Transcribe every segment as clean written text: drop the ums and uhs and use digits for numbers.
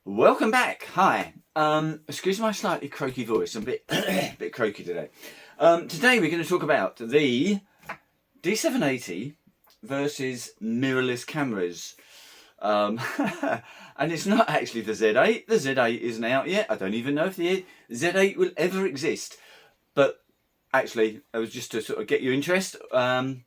Welcome back. Hi. Excuse my slightly croaky voice. I'm a bit croaky today. Today we're going to talk about the D780 versus mirrorless cameras. And it's not actually the Z8. The Z8 isn't out yet. I don't even know if the Z8 will ever exist. But actually, it was just to sort of get your interest. And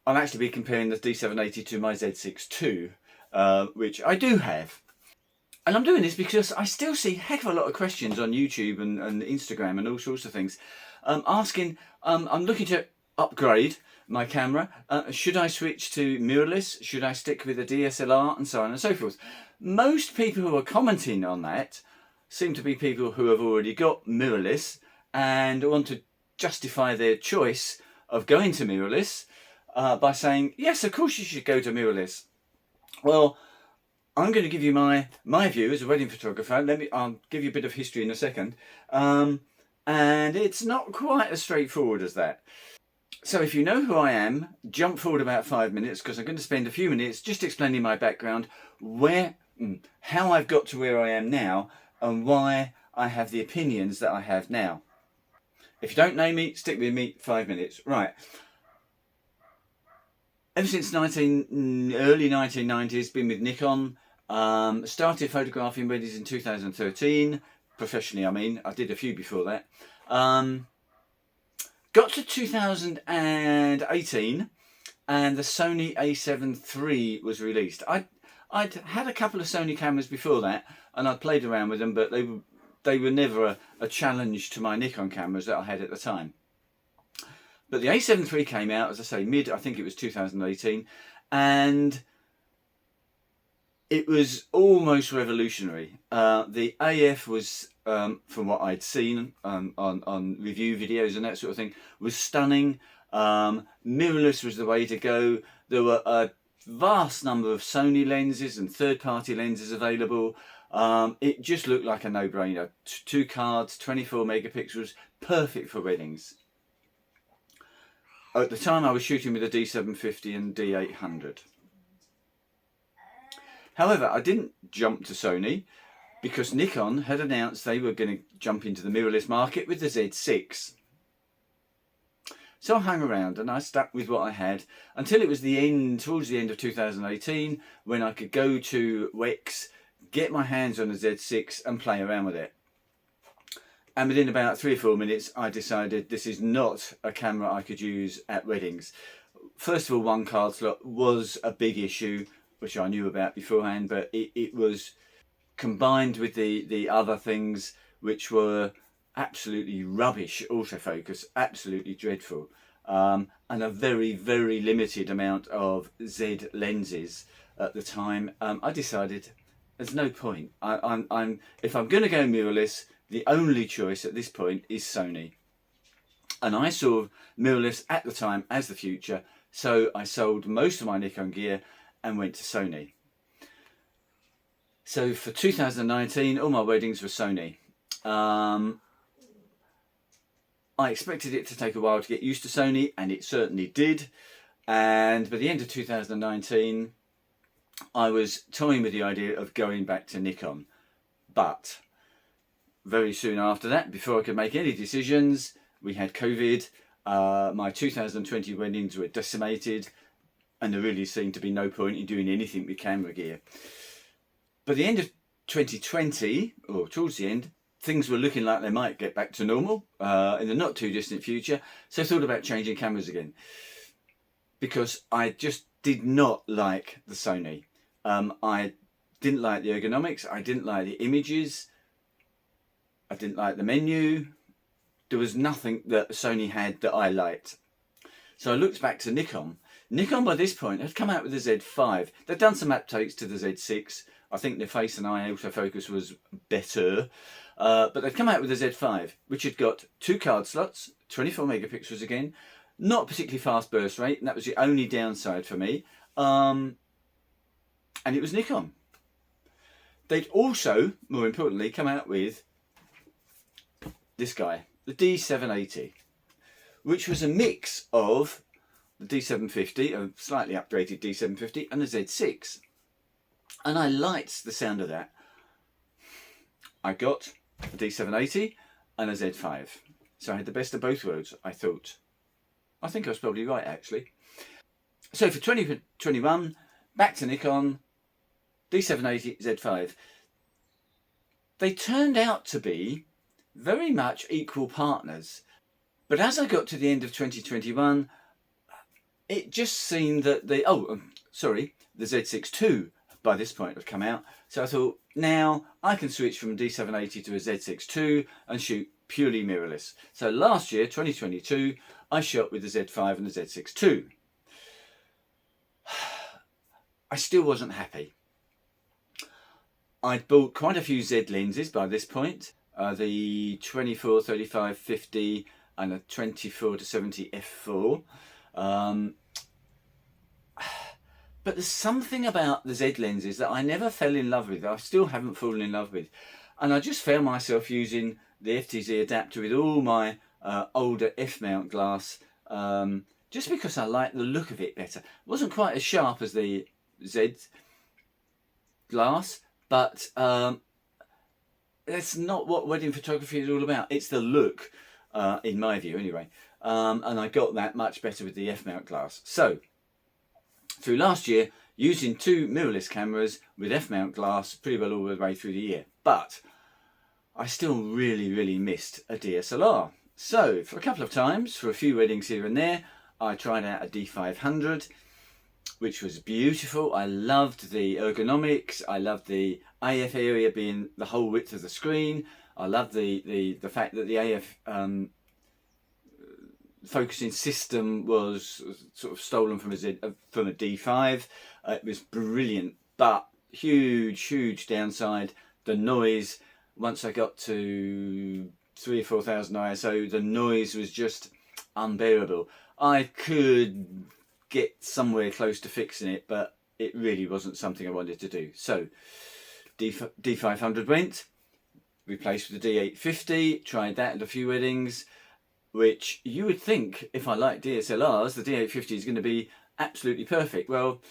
I'll actually be comparing the D780 to my Z6 too. Which I do have. And I'm doing this because I still see a heck of a lot of questions on YouTube and Instagram and all sorts of things asking, I'm looking to upgrade my camera. Should I switch to mirrorless? Should I stick with a DSLR? And so on and so forth. Most people who are commenting on that seem to be people who have already got mirrorless and want to justify their choice of going to mirrorless by saying, yes, of course you should go to mirrorless. Well, I'm going to give you my view as a wedding photographer. I'll give you a bit of history in a second. And it's not quite as straightforward as that. So if you know who I am, jump forward about 5 minutes because I'm going to spend a few minutes just explaining my background, how I've got to where I am now and why I have the opinions that I have now. If you don't know me, stick with me 5 minutes. Right. Ever since early 1990s, been with Nikon. Started photographing weddings in 2013, professionally I mean. I did a few before that. Got to 2018 and the Sony A7 III was released. I'd had a couple of Sony cameras before that and I'd played around with them, but they were never a challenge to my Nikon cameras that I had at the time. But the A7 III came out, as I say, I think it was 2018, and it was almost revolutionary. The AF was, from what I'd seen on review videos and that sort of thing, was stunning. Mirrorless was the way to go. There were a vast number of Sony lenses and third-party lenses available. It just looked like a no-brainer. 2 cards, 24 megapixels, perfect for weddings. At the time I was shooting with a D750 and D800. However, I didn't jump to Sony because Nikon had announced they were going to jump into the mirrorless market with the Z6. So I hung around and I stuck with what I had until it was towards the end of 2018 when I could go to Wex, get my hands on a Z6 and play around with it. And within about 3 or 4 minutes, I decided this is not a camera I could use at weddings. First of all, 1 card slot was a big issue, which I knew about beforehand, but it was combined with the other things, which were absolutely rubbish autofocus, absolutely dreadful, and a very, very limited amount of Z lenses at the time. I decided there's no point. If I'm going to go mirrorless, the only choice at this point is Sony. And I saw mirrorless at the time as the future, so I sold most of my Nikon gear and went to Sony. So for 2019, all my weddings were Sony. I expected it to take a while to get used to Sony, and it certainly did. And by the end of 2019, I was toying with the idea of going back to Nikon. But very soon after that, before I could make any decisions, we had COVID. My 2020 weddings were decimated and there really seemed to be no point in doing anything with camera gear. By the end of 2020, or towards the end, things were looking like they might get back to normal in the not too distant future. So I thought about changing cameras again because I just did not like the Sony. I didn't like the ergonomics. I didn't like the images. I didn't like the menu. There was nothing that Sony had that I liked. So I looked back to Nikon. Nikon by this point had come out with the Z5. They'd done some updates to the Z6. I think the face and eye autofocus was better. But they'd come out with the Z5, which had got 2 card slots, 24 megapixels again, not a particularly fast burst rate, and that was the only downside for me. And it was Nikon. They'd also, more importantly, come out with this guy, the D780, which was a mix of the D750, a slightly upgraded D750, and the Z6. and I liked the sound of that. I got a D780 and a Z5. So I had the best of both worlds, I thought. I think I was probably right, actually. So for 2021, back to Nikon, D780, Z5. They turned out to be very much equal partners. But as I got to the end of 2021, it just seemed that the Z6 II by this point had come out. So I thought, now I can switch from a D780 to a Z6 II and shoot purely mirrorless. So last year, 2022, I shot with the Z5 and the Z6 II. I still wasn't happy. I'd bought quite a few Z lenses by this point, the 24, 35, 50 and a 24 to 70 f4. But there's something about the Z lenses that I never fell in love with. I still haven't fallen in love with. And I just found myself using the FTZ adapter with all my older F-mount glass, just because I like the look of it better. It wasn't quite as sharp as the Z glass, but that's not what wedding photography is all about. It's the look, in my view anyway. And I got that much better with the F-mount glass. So, through last year, using 2 mirrorless cameras with F-mount glass pretty well all the way through the year. But I still really missed a DSLR. So, for a couple of times, for a few weddings here and there, I tried out a D500, which was beautiful. I loved the ergonomics. I loved the AF area being the whole width of the screen. I loved the fact that the AF focusing system was sort of stolen from a D5. It was brilliant, but huge downside. The noise, once I got to 3,000 or 4,000 ISO, the noise was just unbearable. I could get somewhere close to fixing it, but it really wasn't something I wanted to do. So D500 went, replaced with the D850, tried that at a few weddings, which you would think, if I like DSLRs, the D850 is going to be absolutely perfect. Well,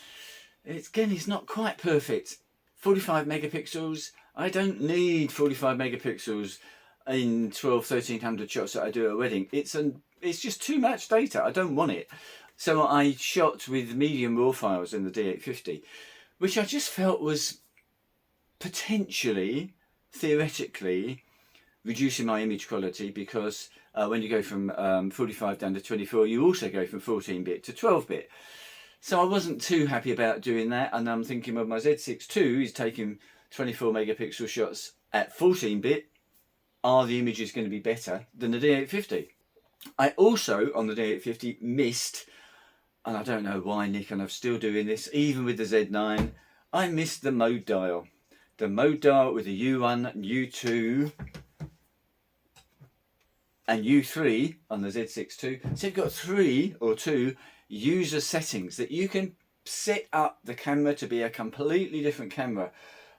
it's not quite perfect. 45 megapixels, I don't need 45 megapixels in 1300 shots that I do at a wedding. It's just too much data. I don't want it. So I shot with medium raw files in the D850, which I just felt was potentially, theoretically, reducing my image quality, because when you go from 45 down to 24, you also go from 14-bit to 12-bit. So I wasn't too happy about doing that, and I'm thinking, well, my Z6 II is taking 24 megapixel shots at 14-bit. Are the images going to be better than the D850? I also, on the D850, missed, and I don't know why Nikon are still doing this, even with the Z9, I missed the mode dial. The mode dial with the U1, U2 and U3 on the Z6 II. So you've got 2 user settings that you can set up the camera to be a completely different camera.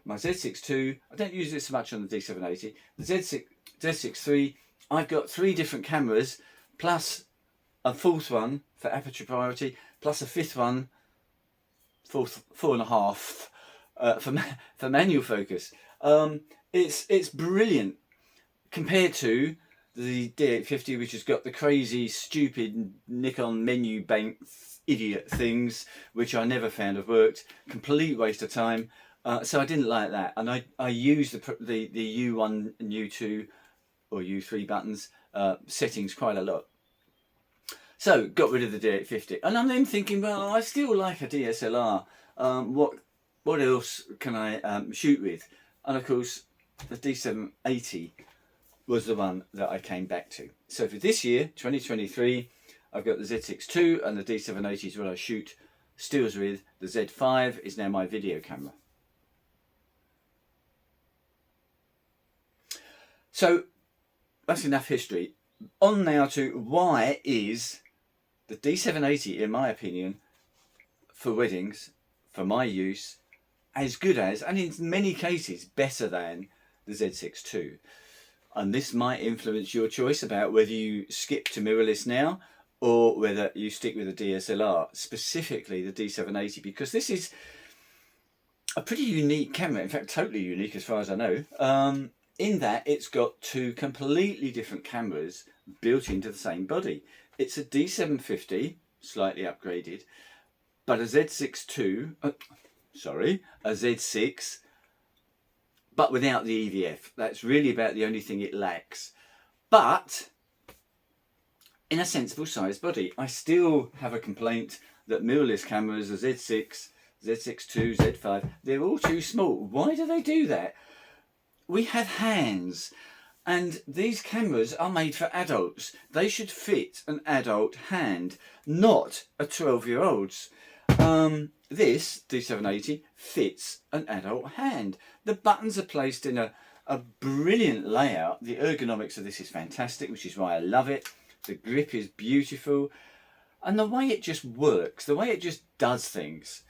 My Z6 II, I don't use it so much on the D780. The Z6 III, I've got 3 different cameras, plus a 4th one for aperture priority, plus a 5th one, 4.5 for manual focus. It's brilliant compared to the D850, which has got the crazy, stupid Nikon menu bank idiot things, which I never found have worked. Complete waste of time. So I didn't like that, and I used the U1 and U2 or U3 buttons settings quite a lot. So got rid of the D850, and I'm then thinking, well, I still like a DSLR. What else can I shoot with? And of course, the D780 was the one that I came back to. So for this year, 2023, I've got the Z6 II, and the D780 is what I shoot stills with. The Z5 is now my video camera. So that's enough history. On now to why is the D780, in my opinion, for weddings, for my use, as good as, and in many cases better than, the Z6 II. And this might influence your choice about whether you skip to mirrorless now or whether you stick with a DSLR, specifically the D780, because this is, a pretty unique camera, in fact totally unique as far as I know, in that it's got two completely different cameras built into the same body. It's a D750, slightly upgraded, but a Z6 II, a Z6, but without the EVF. That's really about the only thing it lacks. But in a sensible sized body. I still have a complaint that mirrorless cameras, the Z6, Z6 II, Z5, they're all too small. Why do they do that? We have hands, and these cameras are made for adults. They should fit an adult hand, not a 12-year-old's. This D780 fits an adult hand. The buttons are placed in a brilliant layout. The ergonomics of this is fantastic, which is why I love it. The grip is beautiful, and the way it just works, the way it just does things,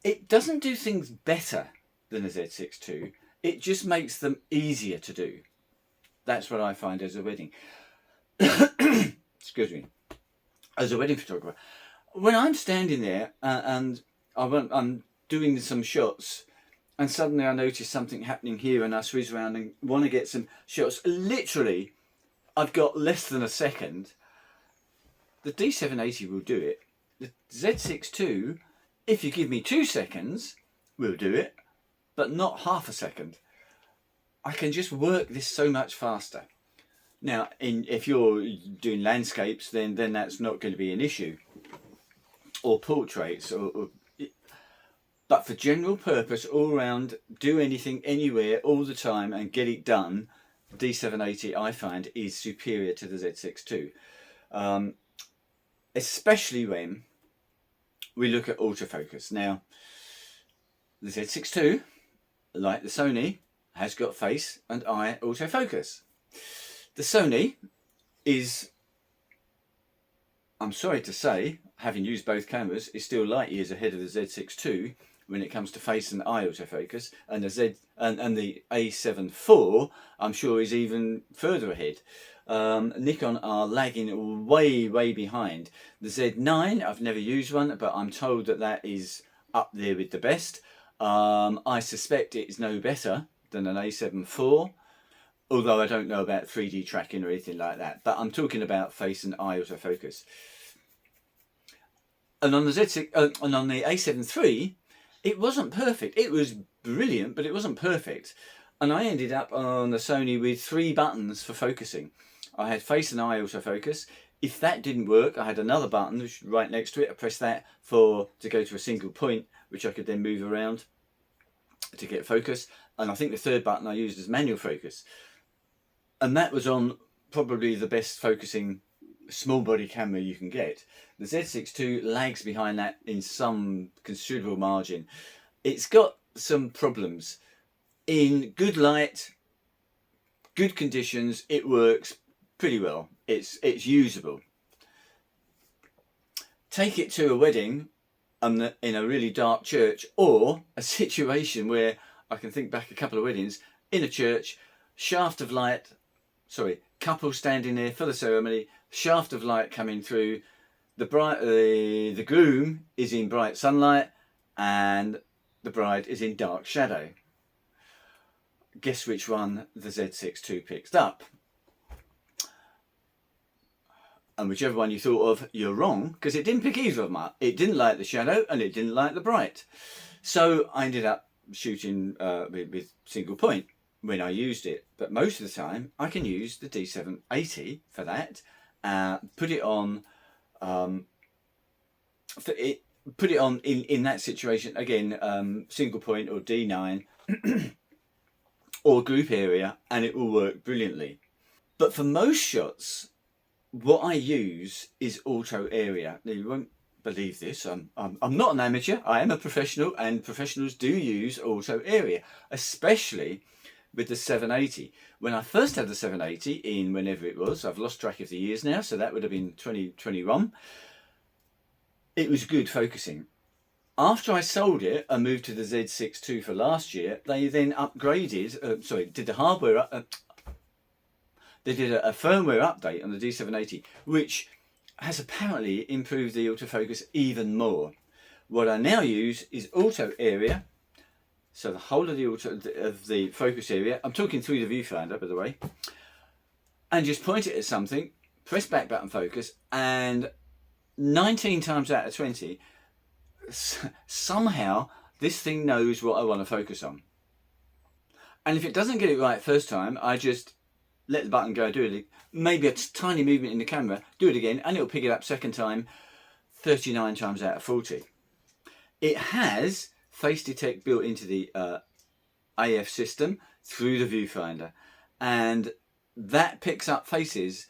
it doesn't do things better than a Z6 II. It just makes them easier to do. That's what I find as a wedding excuse me, as a wedding photographer. When I'm standing there and I'm doing some shots, and suddenly I notice something happening here, and I swizz around and want to get some shots, literally I've got less than a second. The D780 will do it. The Z6 II, if you give me 2 seconds, will do it, but not half a second. I can just work this so much faster. Now, if you're doing landscapes, then that's not going to be an issue, or portraits, but for general purpose, all round, do anything, anywhere, all the time, and get it done, D780 I find is superior to the Z6 II, especially when we look at autofocus. Now, the Z6 II, like the Sony, has got face and eye autofocus. The Sony is, I'm sorry to say, having used both cameras, is still light years ahead of the Z6 II when it comes to face and eye autofocus, and the A7 IV, I'm sure, is even further ahead. Nikon are lagging way behind. The Z9, I've never used one, but I'm told that is up there with the best. I suspect it is no better than an A7 IV, although I don't know about 3D tracking or anything like that, but I'm talking about face and eye autofocus. And on the Z6, and on the A7 III, it wasn't perfect. It was brilliant, but it wasn't perfect. And I ended up on the Sony with 3 buttons for focusing. I had face and eye autofocus. If that didn't work, I had another button right next to it. I pressed that to go to a single point, which I could then move around to get focus. And I think the 3rd button I used as manual focus. And that was on probably the best focusing small body camera you can get. The Z6 II lags behind that in some considerable margin. It's got some problems. In good light, good conditions, it works pretty well. It's usable. Take it to a wedding in a really dark church, or a situation where I can think back a couple of weddings in a church, shaft of light, couple standing there for the ceremony, shaft of light coming through, the groom is in bright sunlight and the bride is in dark shadow. Guess which one the Z6 II picked up? And whichever one you thought of, you're wrong, because it didn't pick either of them up. It didn't like the shadow and it didn't like the bright. So I ended up shooting with single point when I used it. But most of the time I can use the D780 for that. Put it on in that situation again, single point or D9 or group area, and it will work brilliantly. But for most shots, what I use is auto area. Now, you won't believe this. I'm not an amateur. I am a professional, and professionals do use auto area, especially with the 780. When I first had the 780 in whenever it was, I've lost track of the years now, so that would have been 2021. It was good focusing. After I sold it and moved to the Z6 II for last year, they then upgraded, did the hardware, they did a firmware update on the D780, which has apparently improved the autofocus even more. What I now use is auto area, So the whole of the focus area, I'm talking through the viewfinder, by the way, and just point it at something, press back button focus, and 19 times out of 20, somehow this thing knows what I want to focus on. And if it doesn't get it right first time, I just let the button go, do it, maybe a tiny movement in the camera, do it again, and it'll pick it up second time, 39 times out of 40. It has face detect built into the AF system through the viewfinder, and that picks up faces.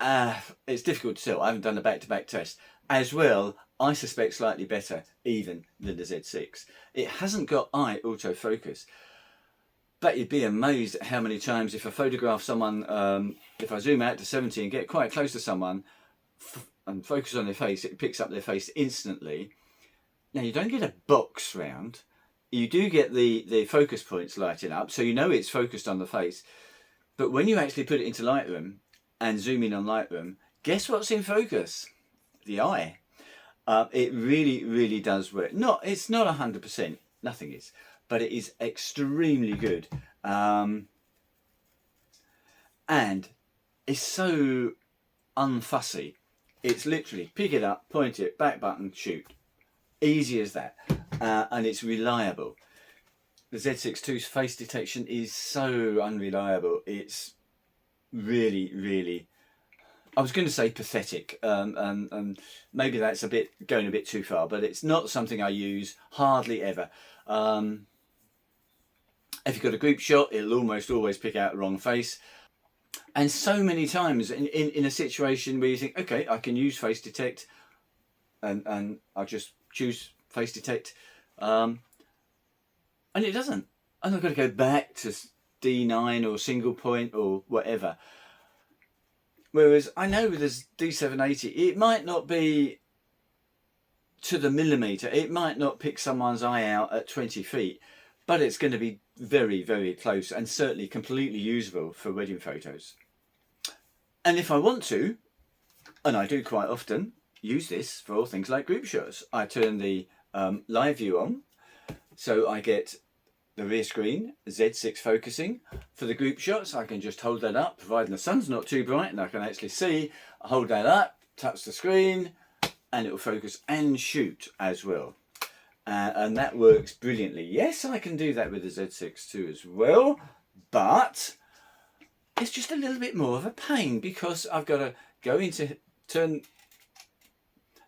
It's difficult to tell. I haven't done a back-to-back test. As well, I suspect slightly better even than the Z6. It hasn't got eye autofocus, but you'd be amazed at how many times if I photograph someone, if I zoom out to 70 and get quite close to someone and focus on their face, it picks up their face instantly. Now, you don't get a box round. You do get the focus points lighting up, so you know it's focused on the face. But when you actually put it into Lightroom and zoom in on Lightroom, guess what's in focus? The eye. It really, really does work. It's not 100%, nothing is, but it is extremely good. And it's so unfussy. It's literally pick it up, point it, back button, shoot. Easy as that. And it's reliable. The Z6II's face detection is so unreliable. It's really, really, I was going to say pathetic, and maybe that's going a bit too far, but it's not something I use hardly ever. If you've got a group shot, it'll almost always pick out the wrong face. And so many times in a situation where you think, okay, I can use face detect, and I'll just choose face detect, and it doesn't. And I've got to go back to D9 or single point or whatever. Whereas I know with this D780, it might not be to the millimetre, it might not pick someone's eye out at 20 feet, but it's going to be very, very close and certainly completely usable for wedding photos. And if I want to, and I do quite often, use this for all things like group shots. I turn the live view on, so I get the rear screen, Z6 focusing. For the group shots, I can just hold that up, providing the sun's not too bright and I can actually see. I hold that up, touch the screen, and it will focus and shoot as well. And that works brilliantly. Yes, I can do that with the Z6 too as well, but it's just a little bit more of a pain because I've got to go into turn.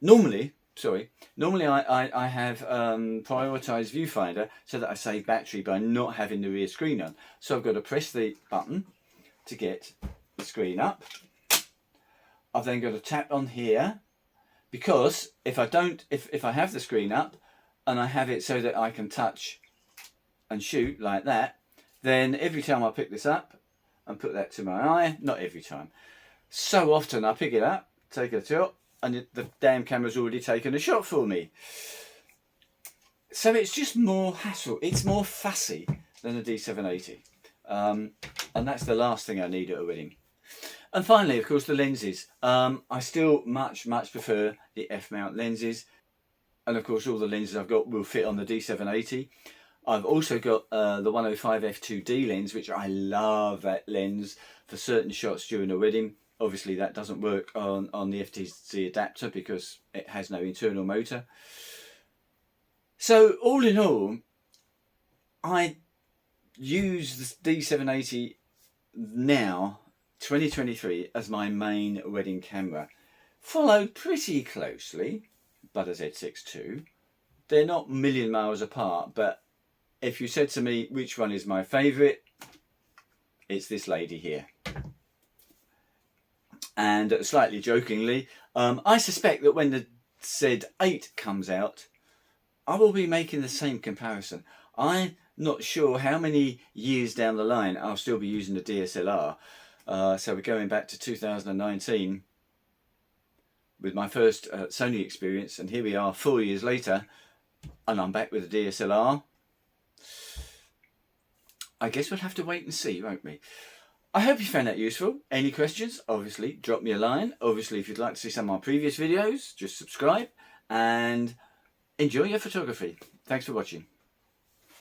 Normally I have prioritized viewfinder so that I save battery by not having the rear screen on. So I've got to press the button to get the screen up. I've then got to tap on here, because if I have the screen up and I have it so that I can touch and shoot like that, then every time I pick this up and put that to my eye, not every time, so often I pick it up, take a shot, and the damn camera's already taken a shot for me. So it's just more hassle. It's more fussy than a D780. And that's the last thing I need at a wedding. And finally, of course, the lenses. I still much prefer the F-mount lenses. And of course, all the lenses I've got will fit on the D780. I've also got the 105 f2D lens, which I love that lens for certain shots during a wedding. Obviously that doesn't work on the FTC adapter because it has no internal motor. So all in all, I use the D780 now, 2023, as my main wedding camera. Followed pretty closely by the Z6 II. They're not a million miles apart, but if you said to me which one is my favourite, it's this lady here. And slightly jokingly, I suspect that when the Z8 comes out, I will be making the same comparison. I'm not sure how many years down the line I'll still be using the DSLR. So we're going back to 2019 with my first Sony experience, and here we are 4 years later, and I'm back with the DSLR. I guess we'll have to wait and see, won't we? I hope you found that useful. Any questions? Obviously, drop me a line. Obviously, if you'd like to see some of my previous videos, just subscribe. And enjoy your photography. Thanks for watching.